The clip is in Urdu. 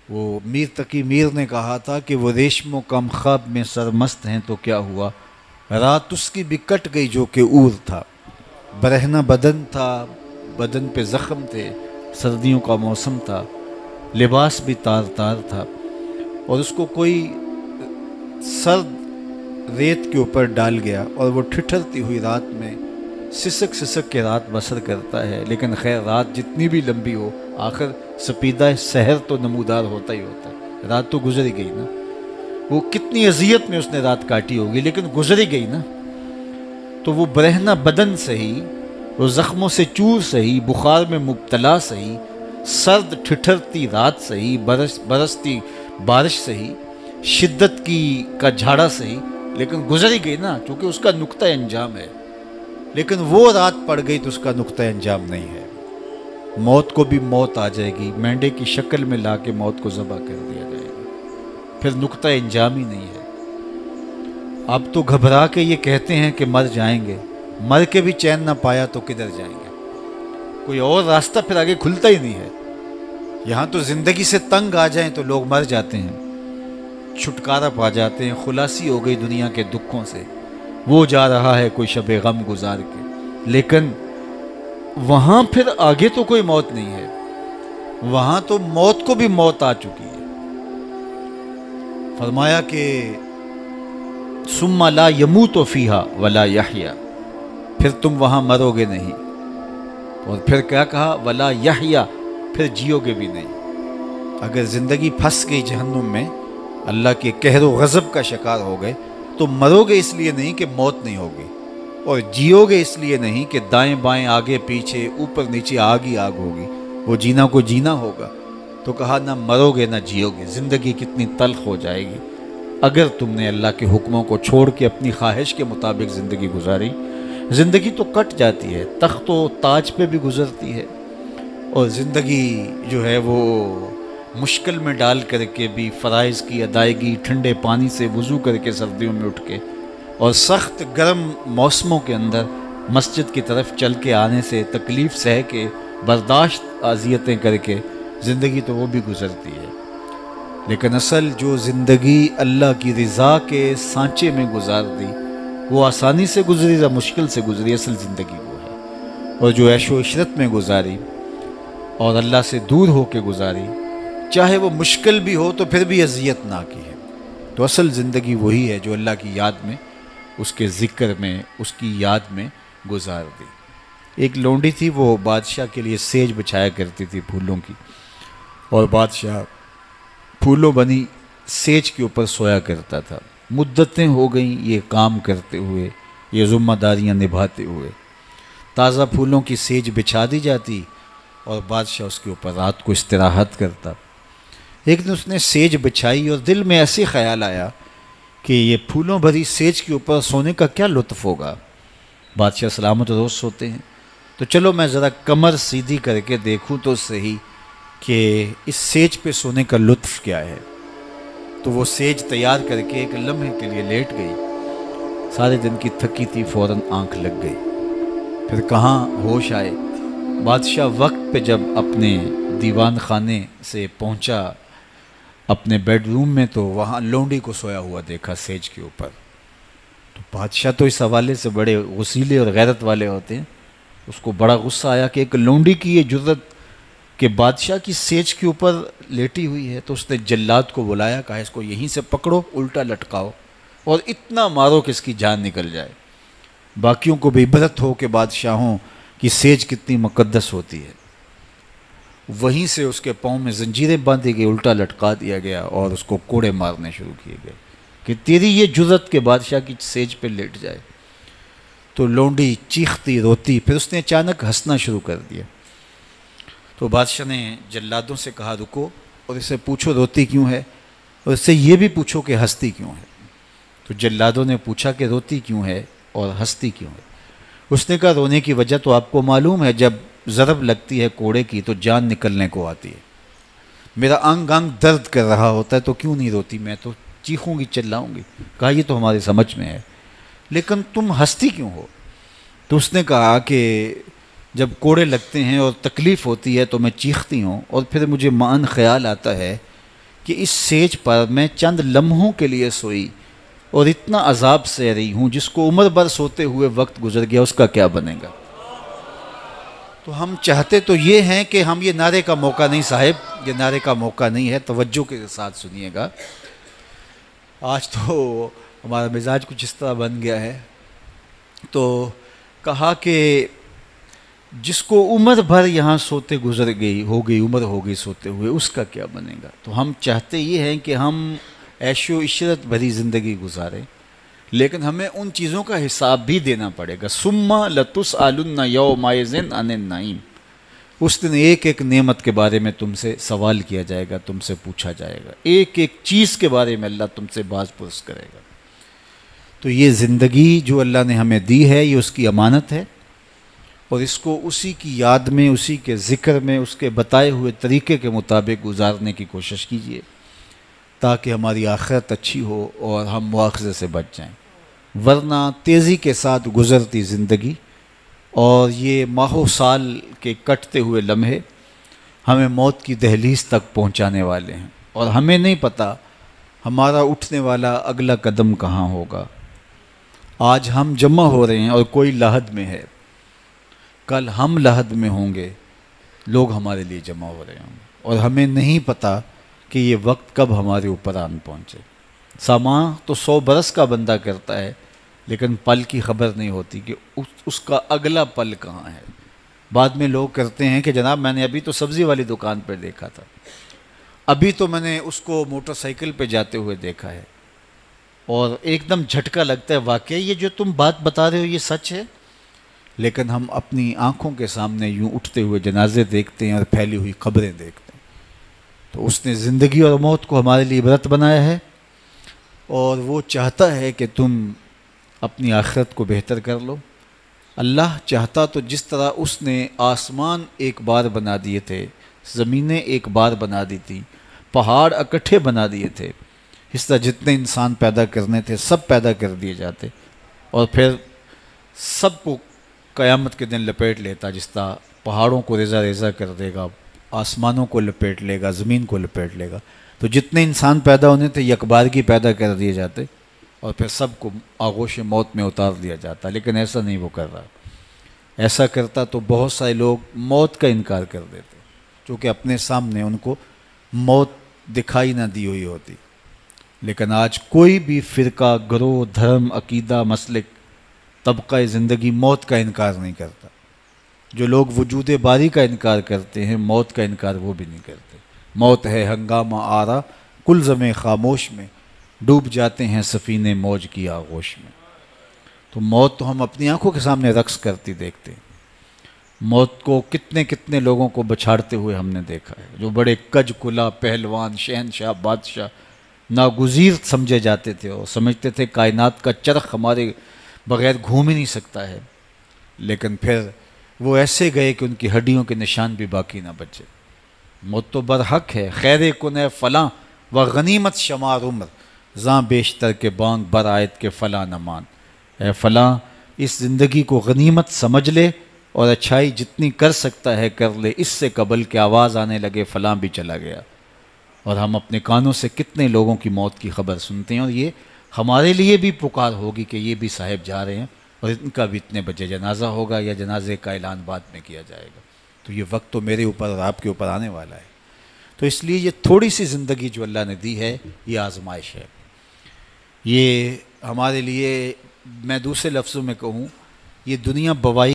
وہ میر تقی میر نے کہا تھا کہ وہ ریشم و کم خواب میں سرمست ہیں تو کیا ہوا، رات اس کی بھی کٹ گئی جو کہ اور تھا، برہنہ بدن تھا، بدن پہ زخم تھے، سردیوں کا موسم تھا، لباس بھی تار تار تھا، اور اس کو کوئی سرد ریت کے اوپر ڈال گیا اور وہ ٹھٹھرتی ہوئی رات میں سسک سسک کے رات بسر کرتا ہے۔ لیکن خیر رات جتنی بھی لمبی ہو آخر سپیدہ سحر تو نمودار ہوتا ہی ہوتا ہے، رات تو گزر ہی گئی نا، وہ کتنی اذیت میں اس نے رات کاٹی ہوگی لیکن گزر ہی گئی نا۔ تو وہ برہنہ بدن سہی، وہ زخموں سے چور سہی، بخار میں مبتلا سہی، سرد ٹھٹھرتی رات سہی، برستی بارش سہی، شدت کا جھاڑا سہی، لیکن گزر ہی گئی نا، کیونکہ اس کا نقطہ انجام ہے۔ لیکن وہ رات پڑ گئی تو اس کا نقطہ انجام نہیں ہے، موت کو بھی موت آ جائے گی، مینڈے کی شکل میں لا کے موت کو ذبح کر دیا جائے گا، پھر نقطہ انجام ہی نہیں ہے۔ اب تو گھبرا کے یہ کہتے ہیں کہ مر جائیں گے، مر کے بھی چین نہ پایا تو کدھر جائیں گے، کوئی اور راستہ پھر آگے کھلتا ہی نہیں ہے۔ یہاں تو زندگی سے تنگ آ جائیں تو لوگ مر جاتے ہیں، چھٹکارا پا جاتے ہیں، خلاصی ہو گئی دنیا کے دکھوں سے، وہ جا رہا ہے کوئی شب غم گزار کے، لیکن وہاں پھر آگے تو کوئی موت نہیں ہے، وہاں تو موت کو بھی موت آ چکی ہے۔ فرمایا کہ ثم لا یموت فیہا ولا یحیا، پھر تم وہاں مرو گے نہیں، اور پھر کیا کہا ولا یحیا، پھر جیو گے بھی نہیں۔ اگر زندگی پھنس گئی جہنم میں، اللہ کے قہر و غضب کا شکار ہو گئے تو مرو گے اس لیے نہیں کہ موت نہیں ہوگی، اور جیو گے اس لیے نہیں کہ دائیں بائیں آگے پیچھے اوپر نیچے آگ ہی آگ ہوگی، وہ جینا کو جینا ہوگا۔ تو کہا نہ مرو گے نہ جیو گے، زندگی کتنی تلخ ہو جائے گی اگر تم نے اللہ کے حکموں کو چھوڑ کے اپنی خواہش کے مطابق زندگی گزاری۔ زندگی تو کٹ جاتی ہے، تخت و تاج پہ بھی گزرتی ہے، اور زندگی جو ہے وہ مشکل میں ڈال کر کے بھی فرائض کی ادائیگی، ٹھنڈے پانی سے وضو کر کے سردیوں میں اٹھ کے، اور سخت گرم موسموں کے اندر مسجد کی طرف چل کے آنے سے، تکلیف سہ کے، برداشت اذیتیں کر کے، زندگی تو وہ بھی گزرتی ہے۔ لیکن اصل جو زندگی اللہ کی رضا کے سانچے میں گزار دی، وہ آسانی سے گزری یا مشکل سے گزری، اصل زندگی وہ ہے۔ اور جو عیش و عشرت میں گزاری اور اللہ سے دور ہو کے گزاری، چاہے وہ مشکل بھی ہو تو پھر بھی اذیت نہ کی ہے، تو اصل زندگی وہی ہے جو اللہ کی یاد میں، اس کے ذکر میں، اس کی یاد میں گزار دی۔ ایک لونڈی تھی، وہ بادشاہ کے لیے سیج بچھایا کرتی تھی پھولوں کی، اور بادشاہ پھولوں بنی سیج کے اوپر سویا کرتا تھا۔ مدتیں ہو گئیں یہ کام کرتے ہوئے، یہ ذمہ داریاں نبھاتے ہوئے، تازہ پھولوں کی سیج بچھا دی جاتی اور بادشاہ اس کے اوپر رات کو استراحت کرتا۔ ایک دن اس نے سیج بچھائی اور دل میں ایسے خیال آیا کہ یہ پھولوں بھری سیج کے اوپر سونے کا کیا لطف ہوگا، بادشاہ سلامت روز سوتے ہیں، تو چلو میں ذرا کمر سیدھی کر کے دیکھوں تو صحیح کہ اس سیج پہ سونے کا لطف کیا ہے۔ تو وہ سیج تیار کر کے ایک لمحے کے لیے لیٹ گئی، سارے دن کی تھکی تھی، فوراً آنکھ لگ گئی، پھر کہاں ہوش آئے۔ بادشاہ وقت پہ جب اپنے دیوان خانے سے پہنچا اپنے بیڈ روم میں، تو وہاں لونڈی کو سویا ہوا دیکھا سیج کے اوپر۔ تو بادشاہ تو اس حوالے سے بڑے غسیلے اور غیرت والے ہوتے ہیں، اس کو بڑا غصہ آیا کہ ایک لونڈی کی یہ جرت کہ بادشاہ کی سیج کے اوپر لیٹی ہوئی ہے۔ تو اس نے جلاد کو بلایا، کہا اس کو یہیں سے پکڑو، الٹا لٹکاؤ اور اتنا مارو کہ اس کی جان نکل جائے، باقیوں کو بھی عبرت ہو کہ بادشاہوں کی سیج کتنی مقدس ہوتی ہے۔ وہیں سے اس کے پاؤں میں زنجیریں باندھی گئی، الٹا لٹکا دیا گیا اور اس کو کوڑے مارنے شروع کیے گئے کہ تیری یہ جرت کہ بادشاہ کی سیج پہ لیٹ جائے۔ تو لونڈی چیختی روتی، پھر اس نے اچانک ہنسنا شروع کر دیا۔ تو بادشاہ نے جلادوں سے کہا رکو اور اسے پوچھو روتی کیوں ہے، اور اس سے یہ بھی پوچھو کہ ہنستی کیوں ہے۔ تو جلادوں نے پوچھا کہ روتی کیوں ہے اور ہنستی کیوں ہے۔ اس نے کہا رونے کی وجہ تو آپ کو معلوم ہے، جب ضرب لگتی ہے کوڑے کی تو جان نکلنے کو آتی ہے، میرا انگ انگ درد کر رہا ہوتا ہے تو کیوں نہیں روتی، میں تو چیخوں گی چلاؤں گی۔ کہا یہ تو ہماری سمجھ میں ہے، لیکن تم ہنستی کیوں ہو؟ تو اس نے کہا کہ جب کوڑے لگتے ہیں اور تکلیف ہوتی ہے تو میں چیختی ہوں، اور پھر مجھے مان خیال آتا ہے کہ اس سیج پر میں چند لمحوں کے لیے سوئی اور اتنا عذاب سہ رہی ہوں، جس کو عمر بھر سوتے ہوئے وقت گزر گیا اس کا کیا بنے گا؟ تو ہم چاہتے تو یہ ہیں کہ ہم یہ نعرے کا موقع نہیں صاحب، یہ نعرے کا موقع نہیں ہے، توجہ کے ساتھ سنیے گا۔ آج تو ہمارا مزاج کچھ اس طرح بن گیا ہے، تو کہا کہ جس کو عمر بھر یہاں سوتے گزر گئی عمر ہو گئی سوتے ہوئے، اس کا کیا بنے گا؟ تو ہم چاہتے یہ ہیں کہ ہم عیش و عشرت بھری زندگی گزاریں، لیکن ہمیں ان چیزوں کا حساب بھی دینا پڑے گا۔ ثم لتسألن یومئذ عن النعیم، اس دن ایک ایک نعمت کے بارے میں تم سے سوال کیا جائے گا، تم سے پوچھا جائے گا، ایک ایک چیز کے بارے میں اللہ تم سے باز پرس کرے گا۔ تو یہ زندگی جو اللہ نے ہمیں دی ہے، یہ اس کی امانت ہے، اور اس کو اسی کی یاد میں، اسی کے ذکر میں، اس کے بتائے ہوئے طریقے کے مطابق گزارنے کی کوشش کیجیے، تاکہ ہماری آخرت اچھی ہو اور ہم مواخذے سے بچ جائیں۔ ورنہ تیزی کے ساتھ گزرتی زندگی اور یہ ماہ و سال کے کٹتے ہوئے لمحے ہمیں موت کی دہلیز تک پہنچانے والے ہیں، اور ہمیں نہیں پتہ ہمارا اٹھنے والا اگلا قدم کہاں ہوگا۔ آج ہم جمع ہو رہے ہیں اور کوئی لحد میں ہے، کل ہم لحد میں ہوں گے، لوگ ہمارے لیے جمع ہو رہے ہوں گے، اور ہمیں نہیں پتہ کہ یہ وقت کب ہمارے اوپر آن پہنچے۔ ساما تو 100 برس کا بندہ کرتا ہے، لیکن پل کی خبر نہیں ہوتی کہ اس کا اگلا پل کہاں ہے۔ بعد میں لوگ کرتے ہیں کہ جناب میں نے ابھی تو سبزی والی دکان پہ دیکھا تھا، ابھی تو میں نے اس کو موٹر سائیکل پہ جاتے ہوئے دیکھا ہے، اور ایک دم جھٹکا لگتا ہے واقعی یہ جو تم بات بتا رہے ہو یہ سچ ہے، لیکن ہم اپنی آنکھوں کے سامنے یوں اٹھتے ہوئے جنازے دیکھتے ہیں اور پھیلی ہوئی قبریں دیکھتے ہیں۔ تو اس نے زندگی اور موت کو ہمارے لیے عبرت بنایا ہے، اور وہ چاہتا ہے کہ تم اپنی آخرت کو بہتر کر لو۔ اللہ چاہتا تو جس طرح اس نے آسمان ایک بار بنا دیے تھے، زمینیں ایک بار بنا دی تھی، پہاڑ اکٹھے بنا دیے تھے، اس طرح جتنے انسان پیدا کرنے تھے سب پیدا کر دیے جاتے، اور پھر سب کو قیامت کے دن لپیٹ لیتا، جس طرح پہاڑوں کو ریزہ ریزہ کر دے گا، آسمانوں کو لپیٹ لے گا، زمین کو لپیٹ لے گا۔ تو جتنے انسان پیدا ہونے تھے یکبار کی پیدا کر دیے جاتے، اور پھر سب کو آغوش موت میں اتار دیا جاتا، لیکن ایسا نہیں وہ کر رہا۔ ایسا کرتا تو بہت سارے لوگ موت کا انکار کر دیتے، چونکہ اپنے سامنے ان کو موت دکھائی نہ دی ہوئی ہوتی۔ لیکن آج کوئی بھی فرقہ، گروہ، دھرم، عقیدہ، مسلک، طبقہ زندگی موت کا انکار نہیں کرتا۔ جو لوگ وجود باری کا انکار کرتے ہیں، موت کا انکار وہ بھی نہیں کرتے۔ موت ہے ہنگامہ آرا کلزم خاموش میں، ڈوب جاتے ہیں سفینے موج کی آغوش میں۔ تو موت تو ہم اپنی آنکھوں کے سامنے رقص کرتی دیکھتے ہیں۔ موت کو کتنے کتنے لوگوں کو بچھاڑتے ہوئے ہم نے دیکھا ہے، جو بڑے کج کلا، پہلوان، شہنشاہ، بادشاہ ناگزیر سمجھے جاتے تھے، اور سمجھتے تھے کائنات کا چرخ ہمارے بغیر گھوم ہی نہیں سکتا ہے، لیکن پھر وہ ایسے گئے کہ ان کی ہڈیوں کے نشان بھی باقی نہ بچے۔ موت تو برحق ہے، خیر کن ہے فلاں و غنیمت شمار عمر، زاں بیشتر کے بانگ برآیت کے فلاں نمان۔ اے فلاں اس زندگی کو غنیمت سمجھ لے، اور اچھائی جتنی کر سکتا ہے کر لے، اس سے قبل کہ آواز آنے لگے فلاں بھی چلا گیا۔ اور ہم اپنے کانوں سے کتنے لوگوں کی موت کی خبر سنتے ہیں، اور یہ ہمارے لیے بھی پکار ہوگی کہ یہ بھی صاحب جا رہے ہیں، اور ان کا بھی اتنے بجے جنازہ ہوگا، یا جنازے کا اعلان بعد میں کیا جائے گا۔ تو یہ وقت تو میرے اوپر اور آپ کے اوپر آنے والا ہے۔ تو اس لیے یہ تھوڑی سی زندگی جو اللہ نے دی ہے، یہ آزمائش ہے۔ یہ ہمارے لیے، میں دوسرے لفظوں میں کہوں، یہ دنیا بوائی